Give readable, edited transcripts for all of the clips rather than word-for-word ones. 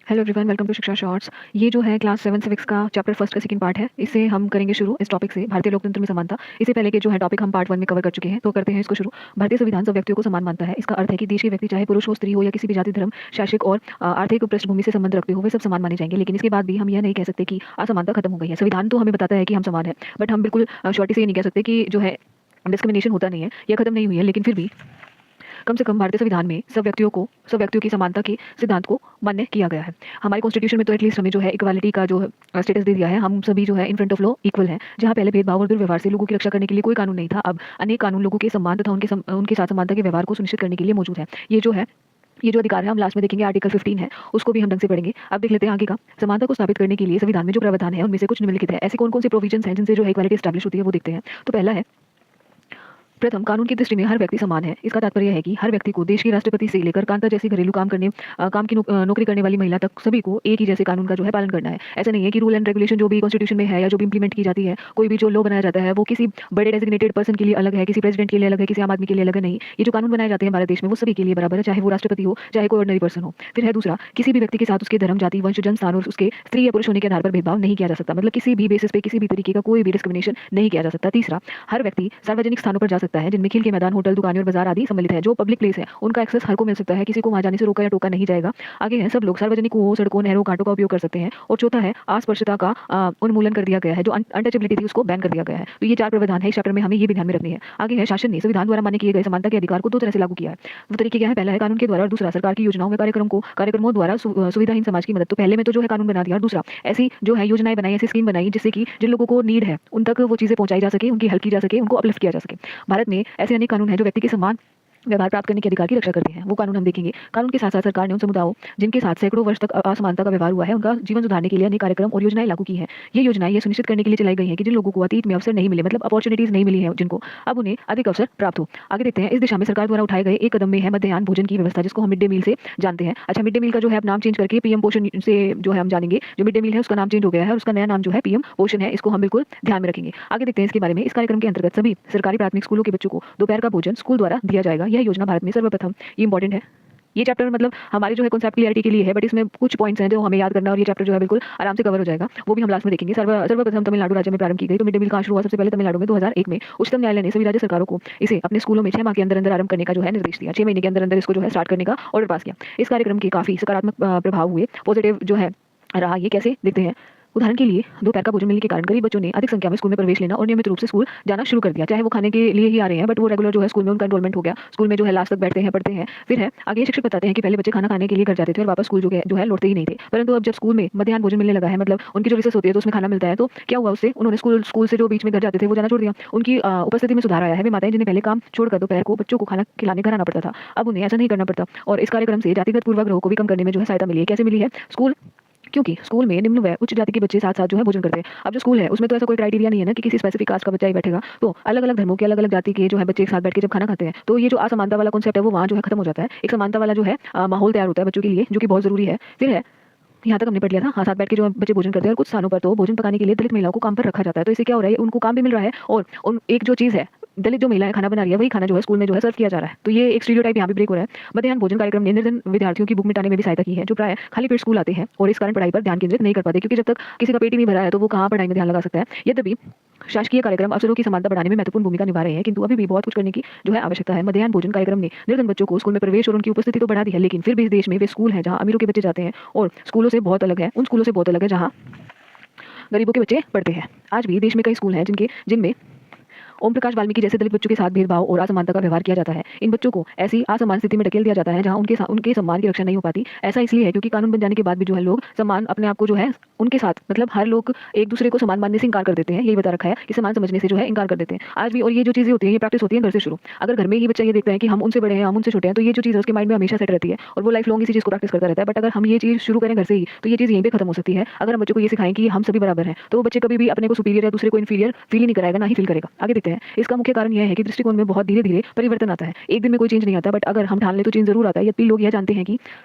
Hello everyone, welcome to शिक्षा shorts. ये जो है क्लास 7 सिविक्स का चैप्टर फर्स्ट का सेकंड पार्ट है। इसे हम करेंगे शुरू इस टॉपिक से, भारतीय लोकतंत्र में समानता। इससे पहले के जो है टॉपिक हम पार्ट 1 में कवर कर चुके हैं, तो करते हैं इसको शुरू। भारतीय संविधान सब व्यक्तियों को समान मानता है। इसका अर्थ है कि देश के व्यक्ति चाहे पुरुष हो, स्त्री हो या किसी भी जाति, धर्म, शैक्षिक और आर्थिक पृष्ठभूमि से संबंध रखते हो, वे सब समान माने जाएंगे। लेकिन इसके बाद भी हम यह नहीं कह सकते कि असमानता खत्म हो गई है। संविधान तो हमें बताता है कि हम समान है, बट हम बिल्कुल श्योरिटी से ये नहीं कह सकते कि जो है डिस्क्रिमिनेशन होता नहीं है, यह खत्म नहीं हुई है। लेकिन फिर भी कम से कम भारतीय संविधान में सब व्यक्तियों की समानता के सिद्धांत को मान्य किया गया है। हमारे कॉन्स्टिट्यूशन में तो एटलीस्ट हमें जो है इक्वालिटी का जो स्टेटस दे दिया है। हम सभी जो है in front of law equal हैं। जहाँ पहले भेदभाव और दुर्व्यवहार से लोगों की रक्षा करने के लिए कोई कानून नहीं था, अब अनेक कानून लोगों के सम्मान तथा उनके साथ समानता के व्यवहार को सुनिश्चित करने के लिए मौजूद है। ये जो अधिकार है हम लास्ट में देखेंगे, आर्टिकल 15 है, उसको भी हम ढंग से पढ़ेंगे। अब देख लेते हैं आगे का। समानता को स्थापित करने के लिए संविधान में जो प्रावधान है उनमें से कुछ निम्नलिखित है। ऐसे कौन कौन से प्रोविजंस हैं जिनसे जो है इक्वालिटी एस्टैब्लिश होती है, वो देखते हैं। तो पहला है, प्रथम, कानून की दृष्टि में हर व्यक्ति समान है। इसका तात्पर्य है कि हर व्यक्ति को देश के राष्ट्रपति से लेकर कांता जैसी घरेलू काम की नौकरी करने वाली महिला तक सभी को एक ही जैसे कानून का जो है पालन करना है। ऐसा नहीं है कि रूल एंड रेगुलेशन जो भी कॉन्स्टिट्यूशन में है या जो भी इंप्लीमेंट की जाती है, कोई भी जो लॉ बनाया जाता है वो किसी बड़े डेजिग्नेटेड पर्सन के लिए अलग है, किसी प्रेसिडेंट के लिए अलग है, किसी आम आदमी के लिए अलग है। नहीं, ये जो कानून बनाए जाते हैं भारत देश में वो सभी के लिए बराबर है, चाहे वो राष्ट्रपति हो चाहे कोई ऑर्डिनरी पर्सन हो। फिर है दूसरा, किसी भी व्यक्ति के साथ उसके धर्म, जाति, वंश, जन्म स्थान और उसके स्त्री या पुरुष होने के आधार पर भेदभाव नहीं किया जा सकता। मतलब किसी भी बेसिस पे किसी भी तरीके का कोई भी डिस्क्रिमिनेशन नहीं किया जा सकता। तीसरा, हर व्यक्ति सार्वजनिक स्थानों पर जा सकता है जिनमें खेल के मैदान, होटल, दुकानें और बाजार आदि सम्मिलित है। जो पब्लिक प्लेस है उनका एक्सेस हर को मिल सकता है, किसी को वहां जाने से रोका या टोका नहीं जाएगा। आगे है, सब लोग सार्वजनिक कुओं, सड़कों, नहरों, घाटों का उपयोग कर सकते हैं। और चौथा है, अस्पृश्यता का उन्मूलन कर दिया गया है, जो अनटचेबिलिटी थी उसको बैन कर दिया गया है। तो ये चार प्रावधान है इस चैप्टर में, हमें ये भी ध्यान में रखनी है। आगे है, शासन ने संविधान द्वारा मान्य किए गए समानता के अधिकार को दो तरह से लागू किया है। वो तरीके क्या है? पहला है कानून के द्वारा और दूसरा सरकार की योजनाओं में कार्यक्रमों द्वारा सुविधाहीन समाज की मदद। तो पहले में तो जो है कानून बना दिया और दूसरा ऐसी जो है योजनाएं बनाई, ऐसी स्कीम बनाई जिससे कि जिन लोगों को नीड है उन तक वो चीजें पहुंचाई जा सके, उनकी हेल्प की जा सके, उनको अपलिफ्ट किया जा सके। भारत में ऐसे अनेक कानून हैं जो व्यक्ति के समान व्यवहार प्राप्त करने के अधिकार की रक्षा करते हैं। वो कानून हम देखेंगे। कानून के साथ साथ सरकार ने उन समुदायों जिनके साथ सैकड़ों वर्ष तक असमानता का व्यवहार हुआ है, उनका जीवन सुधारने के लिए अनेक कार्यक्रम और योजनाएं लागू की हैं। ये योजनाएं ये सुनिश्चित करने के लिए चलाई गई हैं कि जिन लोगों को अतीत में अवसर नहीं मिले, मतलब अपॉर्चुनिटीज नहीं मिली हैं जिनको, अब उन्हें अधिक अवसर प्राप्त हो। आगे देखते हैं, इस दिशा में सरकार द्वारा उठाए गए एक कदम में है मध्याह्न भोजन की व्यवस्था, जिसको हम मिड डे मील से जानते हैं। अच्छा, मिड डे मील का जो है नाम चेंज करके पीएम पोषण से जो है हम जानेंगे। जो मिड डे मील है उसका नाम चेंज हो गया है और उसका नया नाम जो है पीएम पोषण है। इसको हम बिल्कुल ध्यान में रखेंगे। आगे देखते हैं इसके बारे में। इस कार्यक्रम के अंतर्गत सभी सरकारी प्राथमिक स्कूलों के बच्चों को दोपहर का भोजन स्कूल द्वारा दिया जाएगा। यह योजना भारत में सर्वप्रथम, ये इंपॉर्टेंट है। ये चैप्टर मतलब हमारे जो है कॉन्सेप्ट क्लियरिटी के लिए है, बट इसमें कुछ पॉइंट्स हैं जो हमें याद करना, और ये चैप्टर जो है बिल्कुल आराम से कवर हो जाएगा। वो भी हम लास्ट में देखेंगे। सर्वप्रथम तमिलनाडु राज्य में प्रारंभ की गई। तो मिड डे मील कहाँ शुरू हुआ? सबसे पहले तमिलनाडु में 2001 में उच्चतम न्यायालय ने सभी राज्य सरकारों को इसे अपने स्कूलों में 6 माह के अंदर अंदर आरंभ करने का जो है निर्देश दिया। 6 महीने के अंदर अंदर इसको जो है स्टार्ट करने का ऑर्डर पास किया। इस कार्यक्रम के काफी सकारात्मक प्रभाव हुए, पॉजिटिव जो है रहा। ये कैसे देखते हैं। उदाहरण के लिए दोपहर का भोजन मिलने के कारण गरीब बच्चों ने अधिक संख्या में स्कूल में प्रवेश लेना और नियमित रूप से स्कूल जाना शुरू कर दिया। चाहे वो खाने के लिए ही आ रहे हैं, बट वो रेगुलर जो है स्कूल में उनका एनरोलमेंट हो गया। स्कूल में जो है लास्ट तक बैठते हैं, पढ़ते हैं। फिर है आगे, शिक्षक बताते हैं कि पहले बच्चे खाना खाने के लिए घर जाते थे और वापस स्कूल जो है लौटते ही नहीं थे। परंतु अब जब स्कूल में मध्याह्न भोजन मिलने लगा है, मतलब उनकी जो रिसेस होती है तो उसमें खाना मिलता है, तो क्या हुआ उससे? उन्होंने स्कूल से जो बीच में घर जाते थे वो जाना छोड़ दिया। उनकी उपस्थिति में सुधार आया है। वे माताएं जिन्हें पहले काम छोड़कर दोपहर को बच्चों को खाना खिलाने घर आना पड़ता था, अब उन्हें ऐसा नहीं करना पड़ता। और इस कार्यक्रम से जातिगत पूर्वग्रहों को भी कम करने में जो है सहायता मिली है। कैसे मिली है? क्योंकि स्कूल में निम्न व उच्च जाति के बच्चे साथ साथ जो है भोजन करते हैं। अब जो स्कूल है उसमें तो ऐसा कोई क्राइटेरिया नहीं है ना कि किसी स्पेसिफिक कास्ट का बच्चा ही बैठेगा। तो अलग अलग धर्मों के अलग अलग जाति के जो है बच्चे एक साथ बैठ के जब खाना खाते हैं, तो ये जो असमानता वाला कॉन्सेप्ट है वो वहाँ जो है खत्म हो जाता है। एक समानता वाला जो है माहौल तैयार होता है बच्चों के लिए, जो कि बहुत जरूरी है। फिर है, यहाँ तक हमने पढ़ लिया था। हाँ, साथ बैठ के जो बच्चे भोजन करते हैं, और कुछ स्थानों पर तो भोजन पकाने के लिए दलित महिलाओं को काम पर रखा जाता है। तो इससे क्या हो रहा है? उनको काम भी मिल रहा है, और एक जो चीज़ है, दलित जो महिलाएं खाना बना रही है वही खाना जो है स्कूल में जो है सर्व किया जा रहा है। तो ये एक स्टीरियोटाइप यहाँ भी ब्रेक हो रहा है। मध्याह्न भोजन कार्यक्रम ने निर्धन विद्यार्थियों की भूख मिटाने में भी सहायता की है, जो प्राय खाली पेट स्कूल आते हैं और इस कारण पढ़ाई पर ध्यान केंद्रित नहीं कर पाते, क्योंकि जब तक किसी का पेट ही नहीं भरा है तो वो कहाँ पढ़ाई में ध्यान लगा सकता है। यद्यपि शासकीय कार्यक्रम अवसरों की समानता बढ़ाने में महत्वपूर्ण भूमिका निभा रहे हैं, किंतु अभी भी बहुत कुछ करने की जो है आवश्यकता है। मध्याह्न भोजन कार्यक्रम ने निर्धन बच्चों को स्कूल में प्रवेश और उनकी उपस्थिति तो बढ़ा दी है, लेकिन फिर भी इस देश में वे स्कूल हैं जहाँ अमीरों के बच्चे जाते हैं, और स्कूलों से बहुत अलग है, उन स्कूलों से बहुत अलग है जहाँ गरीबों के बच्चे पढ़ते हैं। आज भी देश में कई स्कूल हैं जिनमें ओम प्रकाश वाल्मीकि जैसे दलित बच्चों के साथ भेदभाव और असमानता का व्यवहार किया जाता है। इन बच्चों को ऐसी असमान स्थिति में ढकेल दिया जाता है जहां उनके सम्मान की रक्षा नहीं हो पाती। ऐसा इसलिए है क्योंकि कानून बन जाने के बाद भी जो है लोग सम्मान अपने आप को जो है उनके साथ, मतलब हर लोग एक दूसरे को सम्मान मानने से इंकार कर देते हैं। यही बता रखा है कि सम्मान समझने से जो है इंकार कर देते हैं आज भी। और ये जो चीजें होती हैं ये प्रैक्टिस होती है घर से शुरू। अगर घर में ही बच्चा ये देखता है कि हम उनसे बड़े हैं, हम उनसे छोटे हैं, तो ये जो चीज़ है उसके माइंड में हमेशा सेट रहती है और वो लाइफ लॉन्ग इसी चीज़ को प्रैक्टिस करता रहता है। बट अगर हम ये चीज़ शुरू करें घर से ही, तो ये चीज़ यहीं पे खत्म हो सकती है। अगर हम बच्चों को ये सिखाएं कि हम सभी बराबर हैं, तो वो बच्चे कभी भी अपने को सुपीरियर या दूसरे को इन्फीरियर फील ही नहीं कराएगा, ना ही फील करेगा। आगे देखते हैं। इसका मुख्य कारण यह है कि दृष्टिकोण में बहुत धीरे धीरे परिवर्तन आता है। एक दिन में कोई चेंज नहीं आता, बट अगर हम ठान ले तो चेंज जरूर आता है। यद्यपि लोग यह जानते हैं कि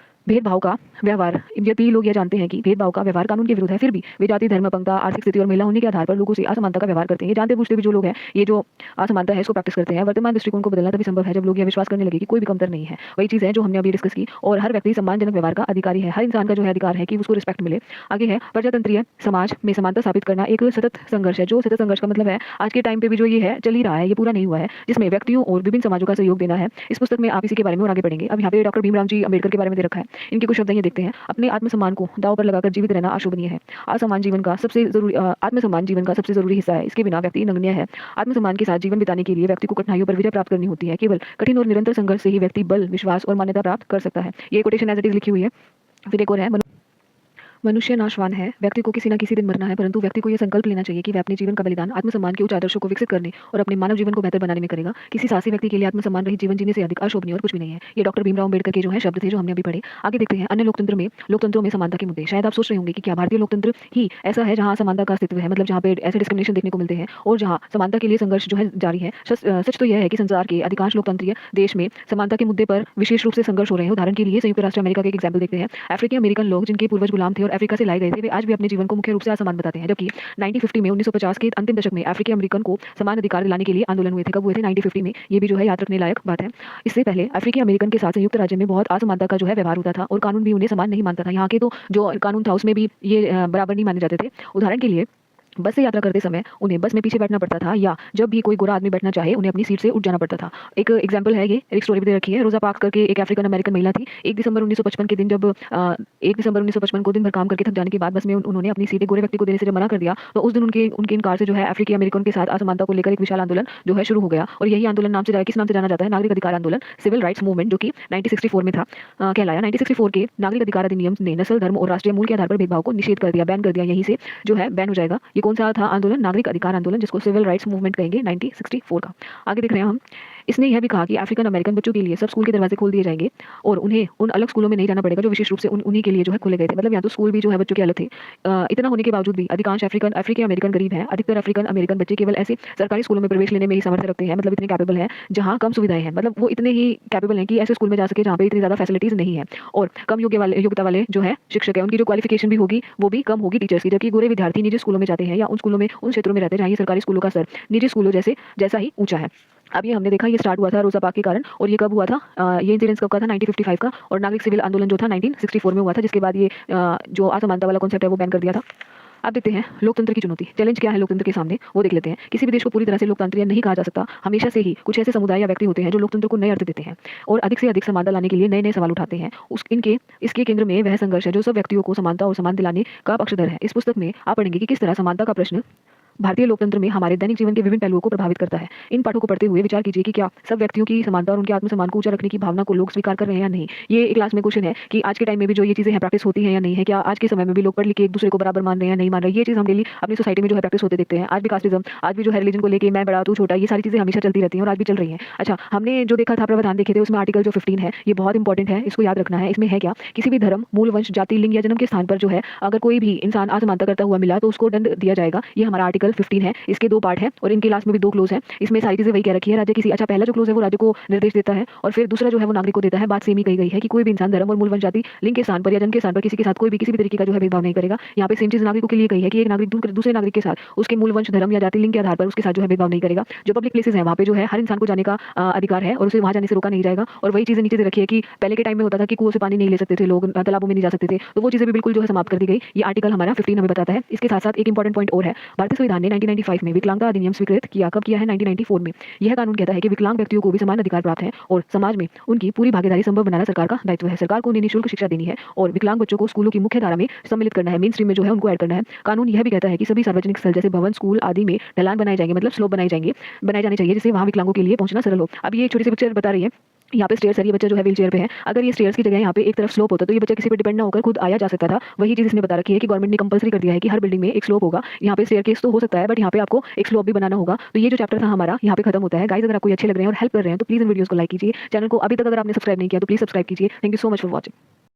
भेदभाव का व्यवहार। यद्यपि लोग यह जानते हैं कि भेदभाव का व्यवहार कानून के विरुद्ध है, फिर भी वे जाति, धर्म, अपंगता, आर्थिक स्थिति और महिला होने के आधार पर लोगों से असमानता का व्यवहार करते हैं। ये जानते बूझते भी जो लोग हैं, ये जो असमानता है इसको प्रैक्टिस करते हैं। वर्तमान दृष्टिकोण को बदलना तभी संभव है जब लोग यह विश्वास करने लगे कि कोई भी कमतर नहीं है। वही चीज़ है जो हमने अभी डिस्कस की। और हर व्यक्ति सम्मानजनक व्यवहार का अधिकारी है। हर इंसान का जो है अधिकार है कि उसको रिस्पेक्ट मिले। आगे है प्रजातंत्रीय समाज में समानता स्थापित करना एक सतत संघर्ष है। जो सतत संघर्ष का मतलब है आज के टाइम पे भी जो ये है चल ही रहा है, ये पूरा नहीं हुआ है, जिसमें व्यक्तियों और विभिन्न समाजों का सहयोग देना है। इस पुस्तक में आप इसी के बारे में और आगे पढ़ेंगे। अब यहाँ पे डॉक्टर भीमराव जी अम्बेडकर के बारे में दे रखा है। इनके कुछ शब्द ये देखते हैं। अपने आत्मसम्मान को दांव पर लगाकर जीवित रहना अशोभनीय है। आत्मसम्मान जीवन का सबसे जरूरी हिस्सा है। इसके बिना व्यक्ति नगण्य है। आत्मसम्मान के साथ जीवन बिताने के लिए व्यक्ति को कठिनाइयों पर विजय प्राप्त करनी होती है। केवल कठिन और निरंतर संघर्ष से ही व्यक्ति बल, विश्वास और मान्यता प्राप्त कर सकता है। ये कोटेशन एज इट इज लिखी हुई है। फिर एक और है, मनुष्य नाशवान है। व्यक्ति को किसी न किसी दिन मरना है, परंतु व्यक्ति को यह संकल्प लेना चाहिए कि वह अपने जीवन का बलिदान आत्मसम्मान के उच्च आदर्शों को विकसित करने और अपने मानव जीवन को बेहतर बनाने में करेगा। किसी साहसी व्यक्ति के लिए आत्मसम्मान रहित जीवन जीने से अधिक अशोभनीय और कुछ भी नहीं है। ये डॉक्टर भीमराव अम्बेडकर के जो है शब्द थे, जो हमने अभी पढ़े। आगे देखते हैं अन्य लोकतंत्रों में समानता के मुद्दे। शायद आप सोच रहे होंगे कि क्या भारतीय लोकतंत्र ही ऐसा है जहाँ समानता का अस्तित्व है, मतलब जहाँ पे ऐसे डिस्क्रिमिनेशन देखने को मिलते हैं और जहाँ समानता के लिए संघर्ष जो है जारी है। सच तो यह है कि संसार के अधिकांश लोकतंत्रीय देश में समानता के मुद्दे पर विशेष रूप से संघर्ष हो रहे हैं। उदाहरण के लिए संयुक्त राष्ट्र अमेरिका के एक एग्जाम्पल देखते हैं। अफ्रीकी अमेरिकन लोग जिनके पूर्वज गुलाम थे और अफ्रीका से लाए गए थे, आज भी अपने जीवन को मुख्य रूप से असमान बताते हैं। जबकि 1950 में 1950 के अंतिम दशक में अफ्रीकी अमेरिकन को समान अधिकार दिलाने के लिए आंदोलन हुए थे। कब हुए थे? 1950 में। ये भी जो है याद रखने लायक बात है। इससे पहले अफ्रीकी अमेरिकन के साथ संयुक्त राज्य में बहुत असमानता का जो है व्यवहार होता था और कानून भी उन्हें समान नहीं मानता था। यहाँ के तो जो कानून था उसमें भी ये बराबर नहीं माने जाते थे। उदाहरण के लिए बस से यात्रा करते समय उन्हें बस में पीछे बैठना पड़ता था, या जब भी कोई गोरा आदमी बैठना चाहे उन्हें अपनी सीट से उठ जाना पड़ता था। एक एग्जांपल है, ये एक स्टोरी भी दे रखी है। रोजा पार्क्स करके एक अफ्रीकन अमेरिकन महिला थी। 1 दिसंबर 1955 के दिन जब 1 दिसंबर 1955 को दिन भर काम करके थक जाने के बाद बस में उन्होंने अपनी सीट एक गोरे व्यक्ति को देने से जब मना कर दिया, तो उस दिन उनके इनकार से जो है अफ्रीकी अमेरिकन के साथ असमानता को लेकर एक विशाल आंदोलन जो है शुरू हो गया। और यही आंदोलन किस नाम से जाना जाता है? नागरिक अधिकार आंदोलन, सिविल राइट्स मूवमेंट, जो कि 1964 में था कहलाया। 1964 के नागरिक अधिकार अधिनियम ने नस्ल, धर्म और राष्ट्रीय मूल के आधार पर भेदभाव को निषेध कर दिया, बैन कर दिया। यहीं से जो है बैन हो जाएगा। ये कौन सा था आंदोलन? नागरिक अधिकार आंदोलन, जिसको सिविल राइट्स मूवमेंट कहेंगे, 1964 का। आगे देख रहे हैं हम। इसने यह भी कहा कि अफ्रीकन अमेरिकन बच्चों के लिए सब स्कूल के दरवाजे खोल दिए जाएंगे और उन्हें उन अलग स्कूलों में नहीं जाना पड़ेगा जो विशेष रूप से उन्हीं के लिए जो है खोले गए थे। मतलब यहाँ तो स्कूल भी जो है बच्चों के अलग थे। इतना होने के बावजूद भी अधिकांश अफ्रीकी अमेरिकन गरीब हैं। अधिकतर अफ्रीकन अमेरिकन बच्चे केवल ऐसे सरकारी स्कूलों में प्रवेश लेने में ही सामर्थ्य रखते हैं, मतलब इतने कैपेबल हैं जहाँ कम सुविधाएं हैं। मतलब वो इतने ही कैपेबल हैं कि ऐसे स्कूल में जा सके जहाँ पे इतनी ज़्यादा फैसिलिटीज़ नहीं है और कम योग्यता वाले जो है शिक्षक है, उनकी जो क्वालिफिकेशन भी होगी वो भी कम होगी टीचर्स की। जबकि गोरे विद्यार्थी निजी स्कूलों में जाते हैं या उन स्कूलों में, उन क्षेत्रों में रहते हैं जहाँ ये सरकारी स्कूलों का स्तर निजी स्कूलों जैसा ही ऊंचा है। अब ये हमने देखा, ये स्टार्ट हुआ था रोजा पार्क के कारण। और ये कब हुआ था? ये इंसिडेंस कब का था? 1955 का। और नागरिक सिविल आंदोलन जो था 1964 में हुआ था, जिसके बाद ये जो असमानता वाला कॉन्सेप्ट है वो बैन कर दिया था। अब देखते हैं लोकतंत्र की चुनौती, चैलेंज क्या है लोकतंत्र के सामने, वो देख लेते हैं। किसी भी देश को पूरी तरह से लोकतांत्रिक नहीं कहा जा सकता। हमेशा से ही कुछ ऐसे समुदाय या व्यक्ति होते हैं जो लोकतंत्र को नए अर्थ देते हैं और अधिक से अधिक समानता लाने के लिए नए नए सवाल उठाते हैं। इसके केंद्र में वह संघर्ष है जो सब व्यक्तियों को समानता और सम्मान दिलाने का पक्षधर है। इस पुस्तक में आप पढ़ेंगे कि किस तरह समानता का प्रश्न भारतीय लोकतंत्र में हमारे दैनिक जीवन के विभिन्न पहलुओं को प्रभावित करता है। इन पाठों को पढ़ते हुए विचार कीजिए कि क्या सब व्यक्तियों की समानता और उनके आत्मसम्मान को ऊंचा रखने की भावना को लोग स्वीकार कर रहे हैं या नहीं। ये क्लास में क्वेश्चन है कि आज के टाइम में भी जो ये चीजें हैं प्रैक्टिस होती हैं या नहीं है। क्या आज के समय में भी लोग पढ़ लिख के एक दूसरे को बराबर मान रहे हैं या नहीं मान रहे हैं। ये चीज हम डेली अपनी सोसाइटी में जो है प्रैक्टिस होते देखते हैं। आज भी कास्टिज्म, आज भी जो है रिलीजन को लेकर मैं बड़ा तू छोटा, ये सारी चीजें हमेशा चलती रहती हैं और आज भी चल रही हैं। अच्छा, हमने जो देखा था, प्रावधान देखे थे, उसमें आर्टिकल जो 15 है ये बहुत इंपॉर्टेंट है, इसको याद रखना है। इसमें है क्या? किसी भी धर्म, मूल वंश, जाति, लिंग या जन्म के स्थान पर जो है अगर कोई भी इंसान असमानता करता हुआ मिला तो उसको दंड दिया जाएगा। ये हमारा आर्टिकल 15 है। इसके 2 पार्ट है और इनके लास्ट में भी 2 क्लोज है। इसमें सारी चीजें वही कह रखी है। राज्य किसी, अच्छा, पहला जो क्लोज है वो राज्य को निर्देश देता है और फिर दूसरा जो है वो नागरिक को देता है। बात सेम ही कही गई है कि कोई भी इंसान धर्म और मूल वंश, जाति, लिंग के स्थान पर या जन्म के स्थान पर किसी के साथ कोई भी किसी भी तरीके का जो है भेदभाव नहीं करेगा। यहाँ पे सेम चीज नागरिकों के लिए कही है कि एक नागरिक दूसरे नागरिक के साथ उसके मूल वंश, धर्म या जाति, लिंग के आधार पर उसके साथ जो है भेदभाव नहीं करेगा। जो पब्लिक प्लेसेस है वहाँ पे जो है हर इंसान को जाने का अधिकार है और उसे वहाँ जाने से रोका नहीं जाएगा। और वही चीजें नीचे दे रखी है कि पहले के टाइम में होता था कि कुओं से पानी नहीं ले सकते थे लोग, तालाबों में नहीं जा सकते थे, तो वो चीजें भी बिल्कुल जो है समाप्त कर दी गई। ये आर्टिकल हमारा 15 हमें बताता है। इसके साथ साथ एक इंपॉर्टेंट पॉइंट और है। भारतीय संविधान ने 1995 में विकलांगता अधिनियम स्वीकृत किया। कब किया है? 1994 में। यह कानून कहता है कि विकलांग व्यक्तियों को भी समान अधिकार प्राप्त है और समाज में उनकी पूरी भागीदारी संभव बनाना सरकार का दायित्व है। सरकार को उन्हें निःशुल्क शिक्षा देनी है और विकलांग बच्चों को स्कूलों की मुख्य धारा में सम्मिलित करना है, मेन स्ट्रीम में जो है उनको ऐड करना है। कानून यह भी कहता है कि सभी सार्वजनिक स्थल जैसे भवन, स्कूल आदि में ढलान बनाए जाएंगे, मतलब स्लोप बनाए जाने चाहिए, जिससे वहाँ विकलांगों के लिए पहुंचना सरल हो। अब ये छोटी सी पिक्चर बता रही है। यहाँ पे स्टेयर्स है, ये बच्चा जो है व्हील चेयर पे है। अगर ये स्टेयर्स की जगह यहाँ पे एक तरफ स्लोप होता तो ये बच्चा किसी पे डिपेंड ना होकर खुद आया जा सकता था। वही चीज इसने बता रखी है कि गवर्नमेंट ने कंपलसरी कर दिया है कि हर बिल्डिंग में एक स्लोप होगा। यहाँ पे स्टेयरकेस तो हो सकता है बट यहाँ पे आपको एक स्लोप भी बनाना होगा। तो ये जो चैप्टर था हमारा यहाँ पे खत्म होता है। गाइस, अगर आपको अच्छे लग रहे हैं और हेल्प कर रहे हैं तो प्लीज इन वीडियोस को लाइक कीजिए। चैनल को अभी तक अगर आपने सब्सक्राइब नहीं किया तो प्लीज सब्सक्राइब कीजिए। Thank you so much for watching.